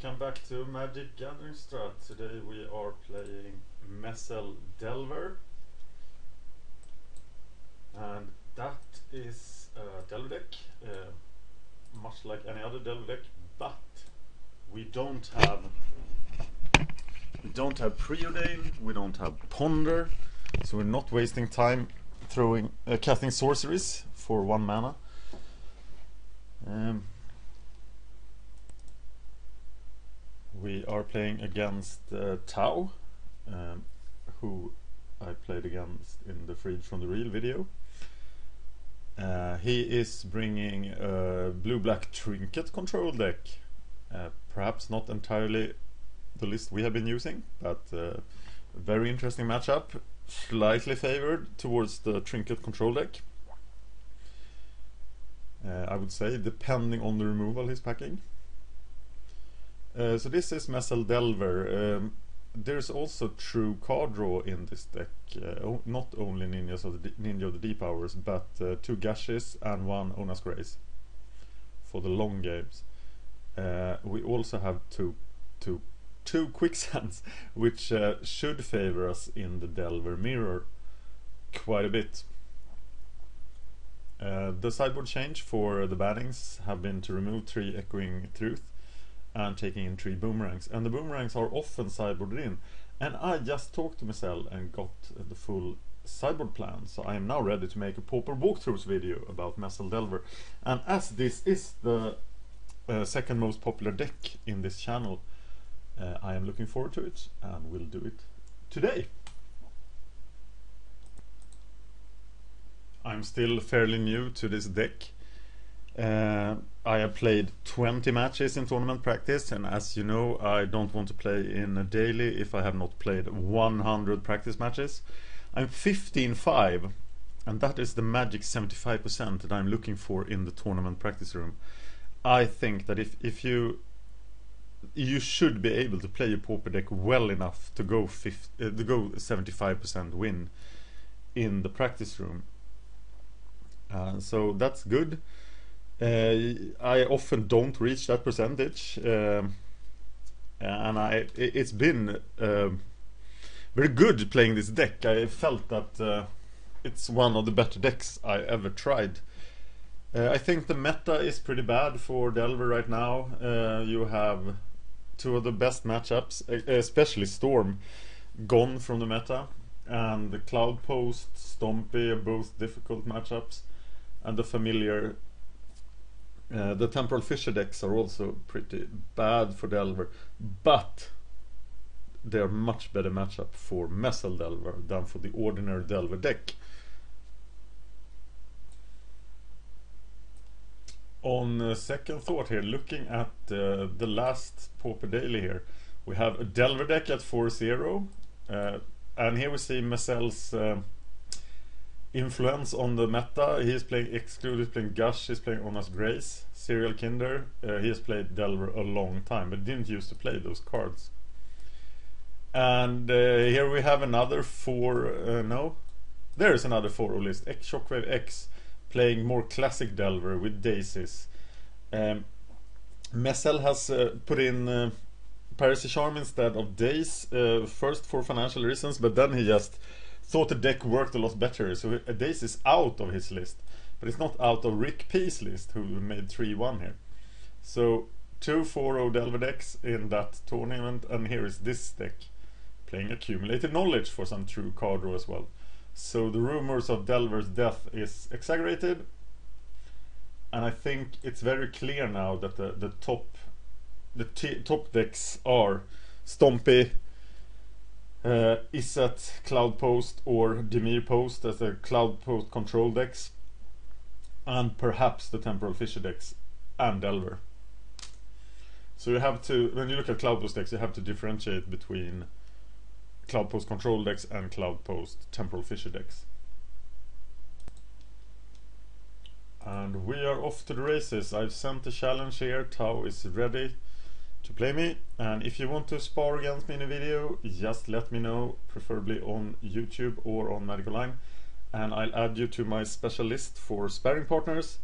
Welcome back to MagicGatheringStrat. Today we are playing Mezzel Delver, and that is a Delver deck, much like any other Delver deck, but we don't have Preordain, we don't have Ponder, so we're not wasting time throwing casting sorceries for 1 mana. We are playing against Tau, who I played against in the Freed from the Real video. He is bringing a blue-black Trinket Control deck. Perhaps not entirely the list we have been using, but very interesting matchup. Slightly favored towards the Trinket Control deck, I would say, depending on the removal he's packing. So this is Mezzel Delver. There's also true card draw in this deck, not only Ninja of the Deep Hours, but 2 Gashes and 1 Ona's Grace for the long games. We also have two Quicksands, which should favor us in the Delver mirror quite a bit. The sideboard change for the bannings have been to remove 3 Echoing Truth and taking in 3 boomerangs, and the boomerangs are often sideboarded in, and I just talked to Mezzel and got the full sideboard plan, so I am now ready to make a Pauper Walkthroughs video about Mezzel Delver. And as this is the second most popular deck in this channel, I am looking forward to it and will do it today. I'm still fairly new to this deck. I have played 20 matches in tournament practice, and as you know, I don't want to play in a daily if I have not played 100 practice matches. I'm 15-5, and that is the magic 75% that I'm looking for in the tournament practice room. I think that if you should be able to play a Pauper deck well enough to go 75% win in the practice room. So that's good. I often don't reach that percentage, and it's been very good playing this deck. I felt that it's one of the better decks I ever tried. I think the meta is pretty bad for Delver right now. You have 2 of the best matchups, especially Storm, gone from the meta, and the Cloud Post, Stompy are both difficult matchups, and the familiar the Temporal Fissure decks are also pretty bad for Delver, but they're much better matchup for Mezzel Delver than for the ordinary Delver deck. On second thought here, looking at the last Pauper Daily here, we have a Delver deck at 4-0, and here we see Mezzel's influence on the meta. He is playing Exclude, he's playing Gush, he's playing Ona's Grace, Serial Kinder. He has played Delver a long time, but didn't used to play those cards. And here we have another 4, no, there is another 4 list, Shockwave X, playing more classic Delver with Daisies. Mezzel has put in Piracy Charm instead of Days, first for financial reasons, but then he just thought the deck worked a lot better, so a Dace is out of his list, but it's not out of Rick P's list, who made 3-1 here. So 2 4-0 Delver decks in that tournament, and here is this deck playing Accumulated Knowledge for some true card draw as well. So the rumors of Delver's death is exaggerated, and I think it's very clear now that the top decks are Stompy, Izzet, Cloud Post, or Dimir Post as the Cloud Post control decks, and perhaps the Temporal Fissure decks and Delver. So you have to, when you look at Cloud Post decks, you have to differentiate between Cloud Post control decks and Cloud Post Temporal Fissure decks. And we are off to the races. I've sent a challenge here. Tau is ready to play me, and if you want to spar against me in a video, just let me know, preferably on YouTube or on Magic Online, and I'll add you to my special list for sparring partners.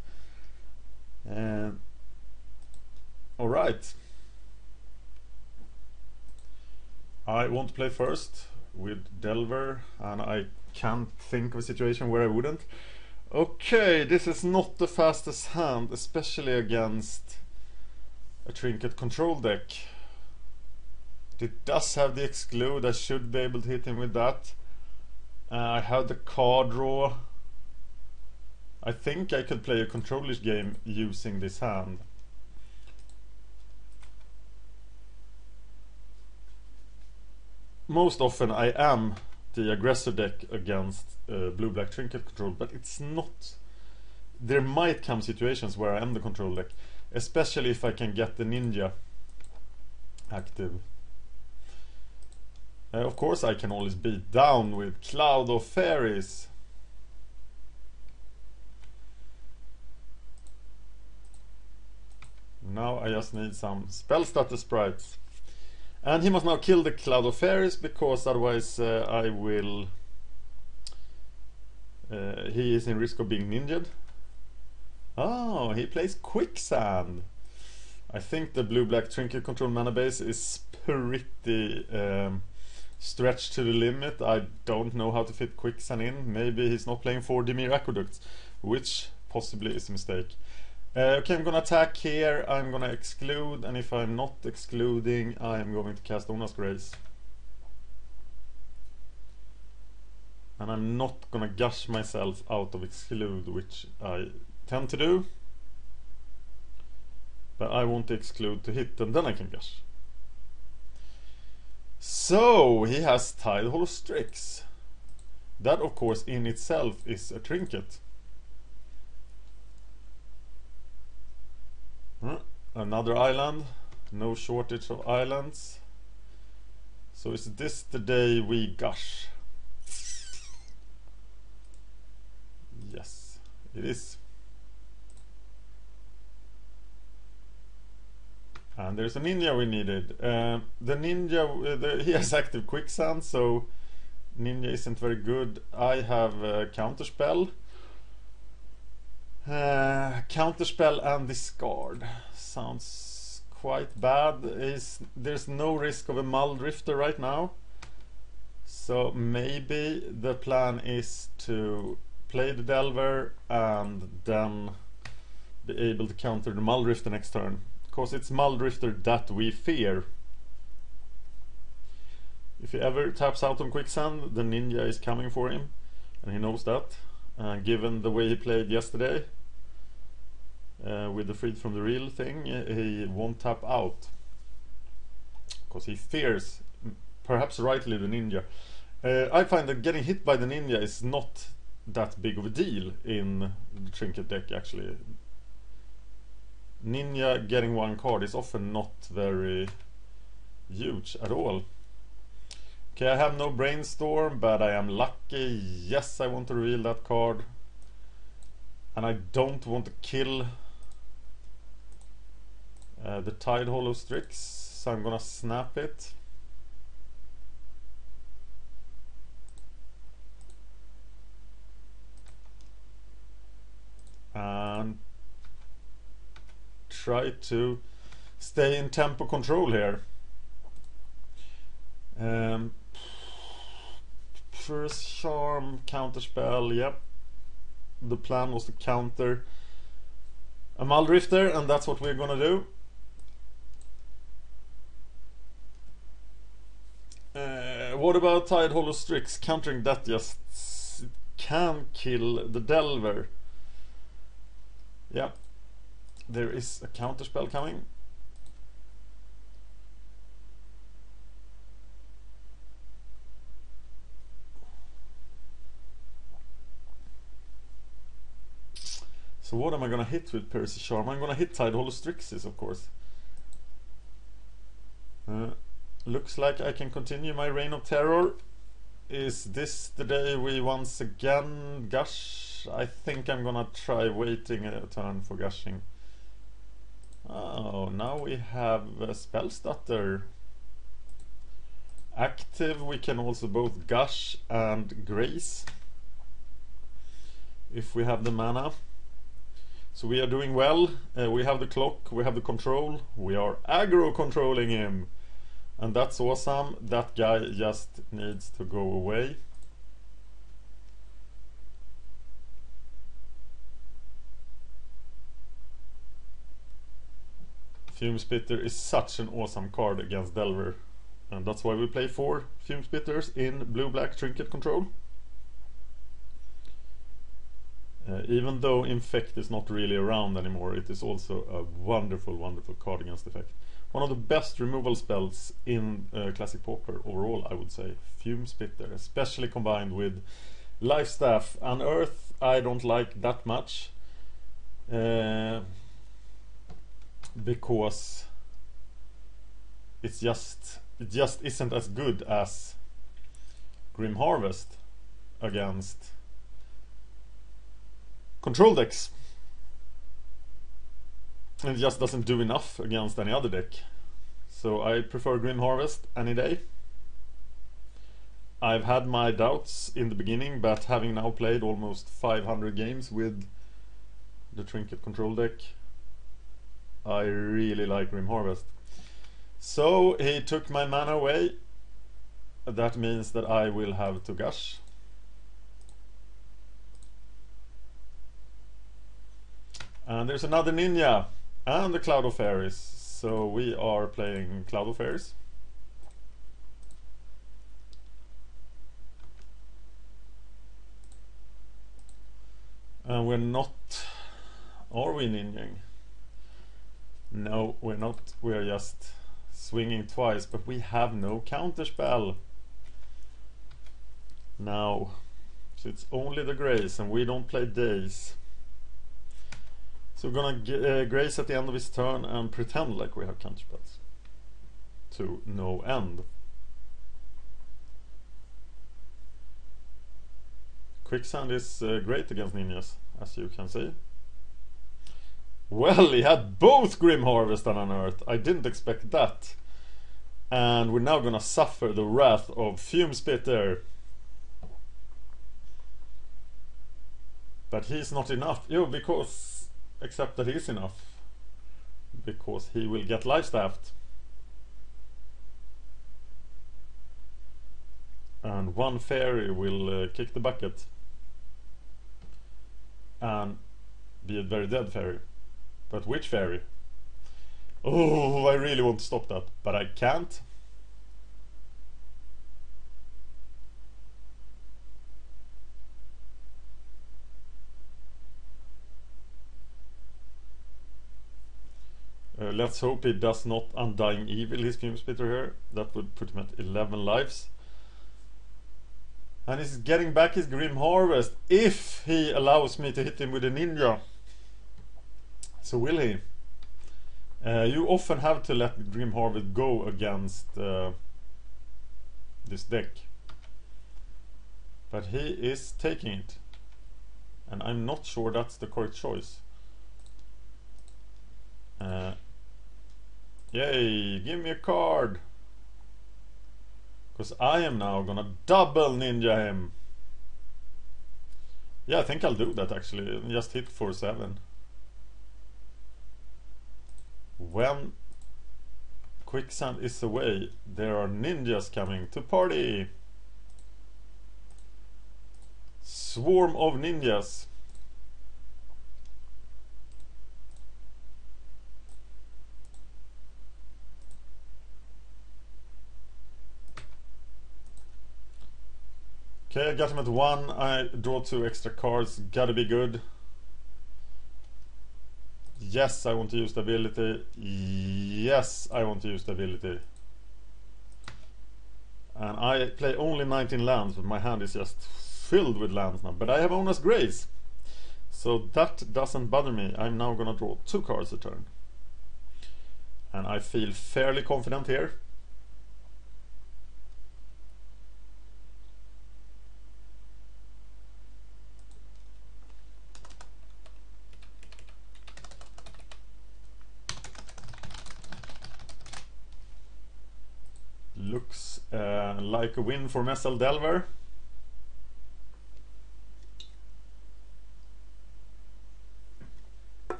Alright, I want to play first with Delver, and I can't think of a situation where I wouldn't. Okay, this is not the fastest hand, especially against a Trinket Control deck. It does have the exclude, I should be able to hit him with that. I have the card draw. I think I could play a controlish game using this hand. Most often I am the aggressor deck against blue-black Trinket Control, but it's not. There might come situations where I am the control deck, especially if I can get the ninja active. Of course I can always beat down with Cloud of Fairies. Now I just need some spell starter sprites. And he must now kill the Cloud of Fairies, because otherwise I will... he is in risk of being ninja'd. Oh, he plays Quicksand. I think the blue-black Trinket Control mana base is pretty stretched to the limit. I don't know how to fit Quicksand in. Maybe he's not playing 4 Dimir Aqueducts, which possibly is a mistake. Okay, I'm gonna attack here, I'm gonna exclude, and if I'm not excluding, I'm going to cast Ona's Grace. And I'm not gonna gush myself out of exclude, which I tend to do. But I want to exclude to hit, and then I can gush. So, he has Tidehollow Strix. That, of course, in itself is a trinket. Another island, no shortage of islands. So is this the day we gush? Yes, it is. And there's a ninja we needed. The ninja, he has active Quicksand, so ninja isn't very good. I have Counterspell. Counterspell and discard sounds quite bad. There's no risk of a Muldrifter right now, so maybe the plan is to play the Delver and then be able to counter the Muldrifter next turn, because it's Muldrifter that we fear. If he ever taps out on Quicksand, the ninja is coming for him, and he knows that. Given the way he played yesterday with the Freed from the Real thing, he won't tap out, because he fears, perhaps rightly, the ninja. I find that getting hit by the ninja is not that big of a deal in the Trinket deck, actually. Ninja getting one card is often not very huge at all. Okay, I have no Brainstorm, but I am lucky. Yes, I want to reveal that card. And I don't want to kill the Tidehollow Strix, so I'm gonna snap it. And try to stay in tempo control here. First Charm, Counterspell, yep. The plan was to counter a Muldrifter, and that's what we're gonna do. What about Tidehollow Strix? Countering that just can kill the Delver. Yep. There is a counterspell coming. So what am I gonna hit with Percy Charm? I'm gonna hit Tidehollow Strixes, of course. Looks like I can continue my reign of terror. Is this the day we once again gush? I think I'm gonna try waiting a turn for gushing. Oh, now we have a spell stutter active. We can also both gush and grace if we have the mana. So we are doing well. We have the clock, we have the control, we are aggro controlling him. And that's awesome. That guy just needs to go away. Fume Spitter is such an awesome card against Delver. And that's why we play 4 Fume Spitters in blue-black Trinket Control. Even though Infect is not really around anymore, it is also a wonderful, wonderful card against Effect. One of the best removal spells in Classic Pauper overall, I would say. Fume Spitter, especially combined with Life Staff. Unearth, I don't like that much. Because it just isn't as good as Grim Harvest against control decks. And it just doesn't do enough against any other deck. So I prefer Grim Harvest any day. I've had my doubts in the beginning, but having now played almost 500 games with the Trinket Control deck, I really like Grim Harvest. So he took my mana away. That means that I will have to gush. And there's another ninja and the Cloud of Fairies. So we are playing Cloud of Fairies. And we're not... Are we ninjing? No, we're not. We're just swinging twice, but we have no counterspell. Now, so it's only the Grace, and we don't play Days. So we're gonna Grace at the end of his turn and pretend like we have counterspells. To no end. Quicksand is great against ninjas, as you can see. Well, he had both Grim Harvest and Unearth. I didn't expect that. And we're now gonna suffer the wrath of Fume Spitter. But he's not enough. Because... Except that he's enough. Because he will get life staffed. And one fairy will kick the bucket. And be a very dead fairy. But which fairy? Oh, I really want to stop that, but I can't. Let's hope he does not Undying Evil his Fume Spitter here. That would put him at 11 lives. And he's getting back his Grim Harvest if he allows me to hit him with a ninja. So will he? You often have to let Grim Harvest go against this deck. But he is taking it. And I'm not sure that's the correct choice. Yay, give me a card. Because I am now gonna double ninja him. Yeah, I think I'll do that actually. Just hit for 7. When Quicksand is away, there are ninjas coming to party. Swarm of ninjas. Okay, I got him at 1. I draw 2 extra cards. Gotta be good. Yes, I want to use the ability. Yes, I want to use the ability. And I play only 19 lands, but my hand is just filled with lands now. But I have Ona's Grace. So that doesn't bother me. I'm now gonna draw 2 cards a turn. And I feel fairly confident here. Looks like a win for Mezzel Delver.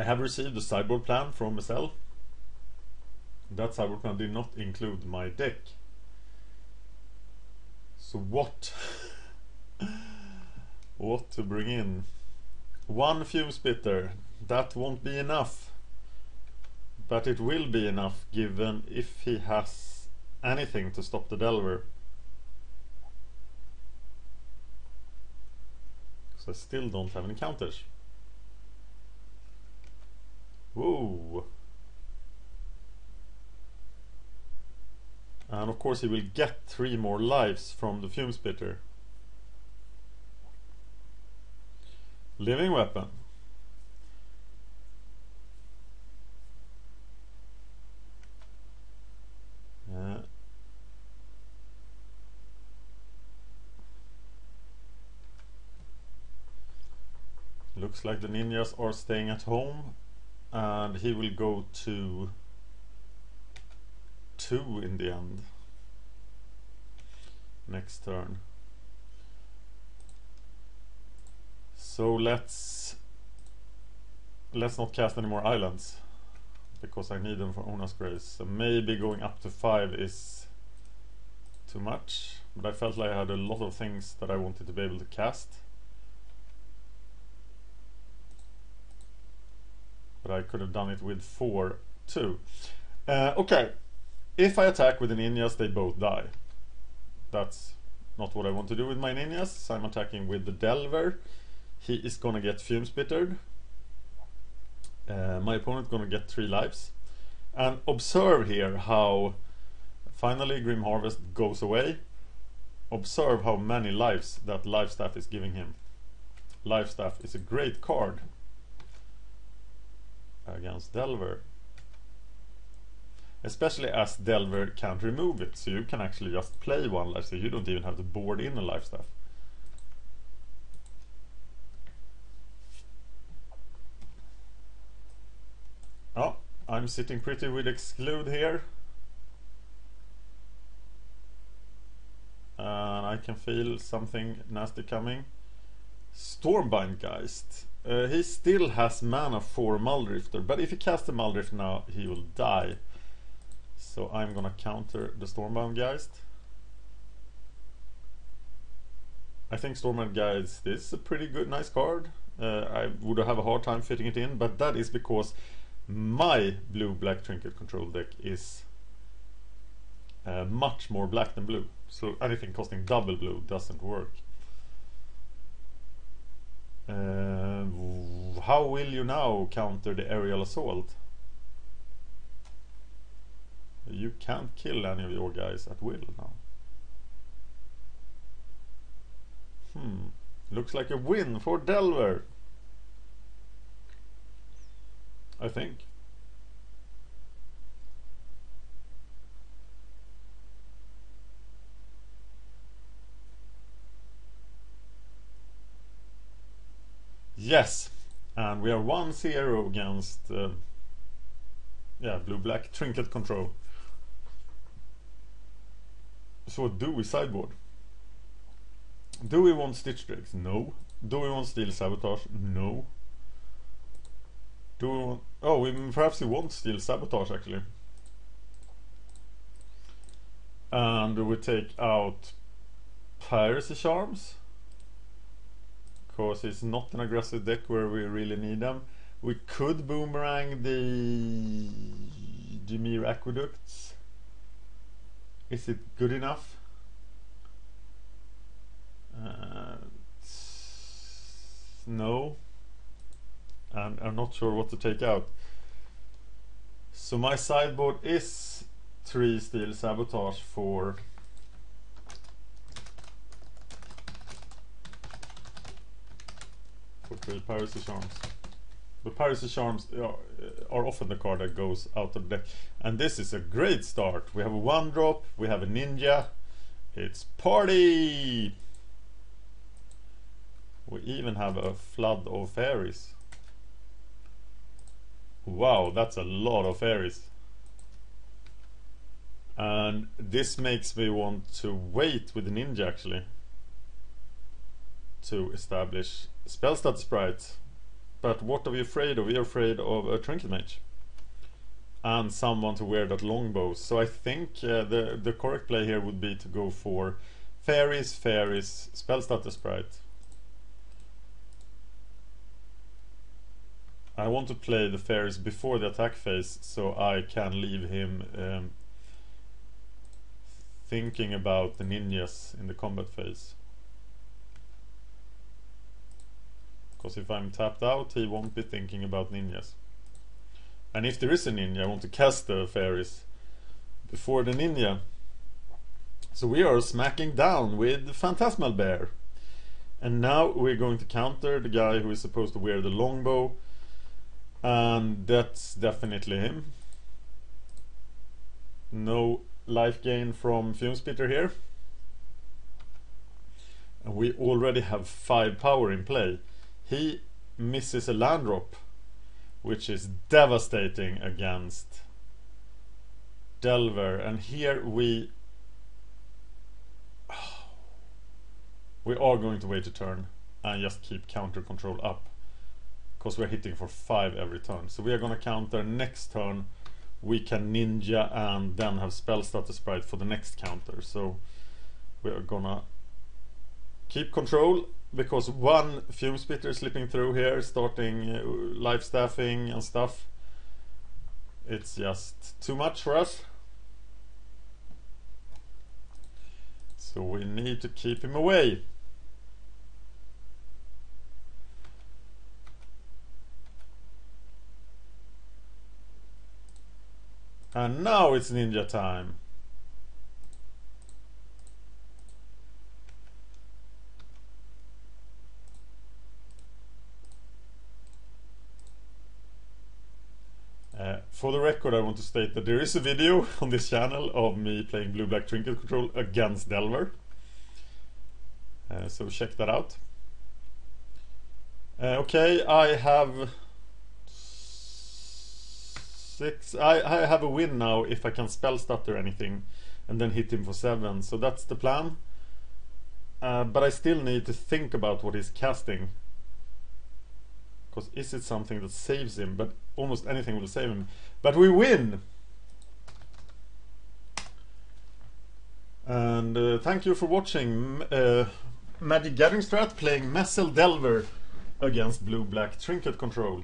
have received a sideboard plan from Mezzel. That sideboard plan did not include my deck. So what? What to bring in? One Fume Spitter. That won't be enough. But it will be enough given if he has anything to stop the Delver. So I still don't have any counters. Whoa. And of course he will get 3 more lives from the Fume Spitter. Living Weapon. Looks like the ninjas are staying at home, and he will go to 2 in the end next turn. So let's not cast any more islands because I need them for Ona's Grace. So maybe going up to 5 is too much, but I felt like I had a lot of things that I wanted to be able to cast. But I could have done it with 4 too. Okay, if I attack with the ninjas, they both die. That's not what I want to do with my ninjas. So I'm attacking with the Delver. He is gonna get Fume Spittered. My opponent gonna get 3 lives. And observe here how finally Grim Harvest goes away. Observe how many lives that Life Staff is giving him. Life Staff is a great card against Delver, especially as Delver can't remove it, so you can actually just play 1 life, so you don't even have to board in a Life Staff. Oh, I'm sitting pretty with Exclude here, and I can feel something nasty coming. Stormbind Geist. He still has mana for Muldrifter, but if he casts a Muldrift now, he will die. So I'm gonna counter the Stormbind Geist. I think Stormbind Geist is a pretty good, nice card. I would have a hard time fitting it in, but that is because my blue-black Trinket Control deck is much more black than blue. So anything costing double blue doesn't work. How will you now counter the aerial assault? You can't kill any of your guys at will now. Looks like a win for Delver, I think. Yes, and we are 1-0 against blue-black Trinket Control. So what do we sideboard? Do we want Stitch Drakes? No. Do we want Steel Sabotage? No. Do we want... Oh, perhaps we want Steel Sabotage actually. And we take out Piracy Charms, because it's not an aggressive deck where we really need them. We could boomerang the Dimir Aqueducts. Is it good enough? No. And I'm not sure what to take out. So my sideboard is 3 Steel Sabotage for 3 Piracy Charms. But Piracy Charms are often the card that goes out of the deck. And this is a great start. We have a 1-drop, we have a ninja. It's party! We even have a flood of fairies. Wow, that's a lot of fairies. And this makes me want to wait with the ninja actually, to establish Spellstat Sprite. but what are we afraid of? We are afraid of a Trinket Mage and someone to wear that longbow. So I think the correct play here would be to go for fairies, Spellstutter Sprite. I want to play the fairies before the attack phase, so I can leave him thinking about the ninjas in the combat phase. Because if I'm tapped out, he won't be thinking about ninjas. And if there is a ninja, I want to cast the fairies before the ninja. So we are smacking down with Phantasmal Bear. And now we're going to counter the guy who is supposed to wear the longbow. And that's definitely him. No life gain from Fume Spitter here. And we already have 5 power in play. He misses a land drop, which is devastating against Delver. And here we are going to wait a turn and just keep counter control up, because we're hitting for 5 every turn. So we are going to counter next turn. We can ninja and then have Spellstutter Sprite for the next counter. So we are gonna keep control, because one Fume Spitter is slipping through here, starting life staffing and stuff. It's just too much for us. So we need to keep him away. And now it's ninja time. For the record, I want to state that there is a video on this channel of me playing Blue-Black Trinket Control against Delver. So check that out. Okay, I have 6. I have a win now if I can spell stutter anything and then hit him for 7. So that's the plan. But I still need to think about what he's casting. Because is it something that saves him? But almost anything will save him. But we win! And thank you for watching MagicGatheringStrat playing Mezzel Delver against Blue-Black Trinket Control.